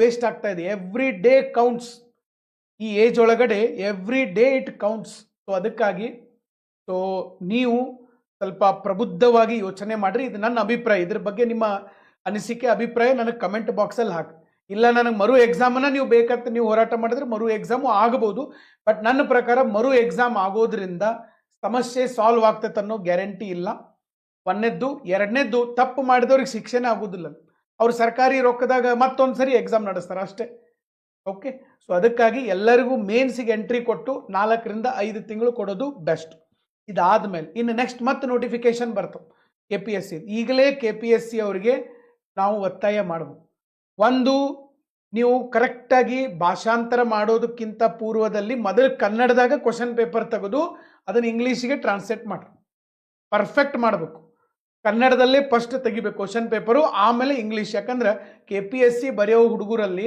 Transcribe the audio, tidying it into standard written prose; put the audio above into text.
Waste ಆಗ್ತಾ ಇದೆ. Every day counts. ಈ ಏಜ್ ಒಳಗಡೆ every day it counts. So ಅದಕ್ಕಾಗಿ ಸೊ ನೀವು ಸ್ವಲ್ಪ ಪ್ರಬುದ್ಧವಾಗಿ ಯೋಚನೆ ಮಾಡಿರಿ. ಇದು ನನ್ನ ಅಭಿಪ್ರಾಯ. ಇದ್ರ ಬಗ್ಗೆ ನಿಮ್ಮ ಅನಿಸಿಕೆ ಅಭಿಪ್ರಾಯ ನನಗೆ ಕಮೆಂಟ್ ಬಾಕ್ಸಲ್ಲಿ ಹಾಕಿ. ಇಲ್ಲ ನನಗೆ ಮರು ಎಕ್ಸಾಮನ್ನು ನೀವು ಬೇಕಂತ ನೀವು ಹೋರಾಟ ಮಾಡಿದ್ರೆ ಮರು ಎಕ್ಸಾಮು ಆಗಬಹುದು. ಬಟ್ ನನ್ನ ಪ್ರಕಾರ ಮರು ಎಕ್ಸಾಮ್ ಆಗೋದ್ರಿಂದ ಸಮಸ್ಯೆ ಸಾಲ್ವ್ ಆಗ್ತೈತೆ ಅನ್ನೋ ಗ್ಯಾರಂಟಿ ಇಲ್ಲ. ಒಂದನೇದ್ದು. ಎರಡನೇದ್ದು, ತಪ್ಪು ಮಾಡಿದವ್ರಿಗೆ ಶಿಕ್ಷೆನೇ ಆಗೋದಿಲ್ಲ. ಅವ್ರು ಸರ್ಕಾರಿ ರೊಕ್ಕದಾಗ ಮತ್ತೊಂದು ಸರಿ ಎಕ್ಸಾಮ್ ನಡೆಸ್ತಾರೆ ಅಷ್ಟೇ. ಓಕೆ. ಸೊ ಅದಕ್ಕಾಗಿ ಎಲ್ಲರಿಗೂ ಮೇನ್ಸಿಗೆ ಎಂಟ್ರಿ ಕೊಟ್ಟು 4ರಿಂದ 5 ತಿಂಗಳು ಕೊಡೋದು ಬೆಸ್ಟ್. ಇದಾದ್ಮೇಲೆ ಇನ್ನು ನೆಕ್ಸ್ಟ್ ಮತ್ತೆ ನೋಟಿಫಿಕೇಶನ್ ಬರ್ತವೆ KPSC. ಈಗಲೇ KPSC ಅವರಿಗೆ ನಾವು ಒತ್ತಾಯ ಮಾಡಬೇಕು. ಒಂದು, ನೀವು ಕರೆಕ್ಟಾಗಿ ಭಾಷಾಂತರ ಮಾಡೋದಕ್ಕಿಂತ ಪೂರ್ವದಲ್ಲಿ ಮೊದಲು ಕನ್ನಡದಾಗ ಕ್ವಶನ್ ಪೇಪರ್ ತೆಗೆದು ಅದನ್ನು ಇಂಗ್ಲೀಷಿಗೆ ಟ್ರಾನ್ಸ್ಲೇಟ್ ಮಾಡಿ ಪರ್ಫೆಕ್ಟ್ ಮಾಡಬೇಕು. ಕನ್ನಡದಲ್ಲೇ ಫಸ್ಟ್ ತೆಗಿಬೇಕು ಕ್ವಶನ್ ಪೇಪರು, ಆಮೇಲೆ ಇಂಗ್ಲೀಷ್. ಯಾಕಂದ್ರೆ KPSC ಬರೆಯೋ ಹುಡುಗರಲ್ಲಿ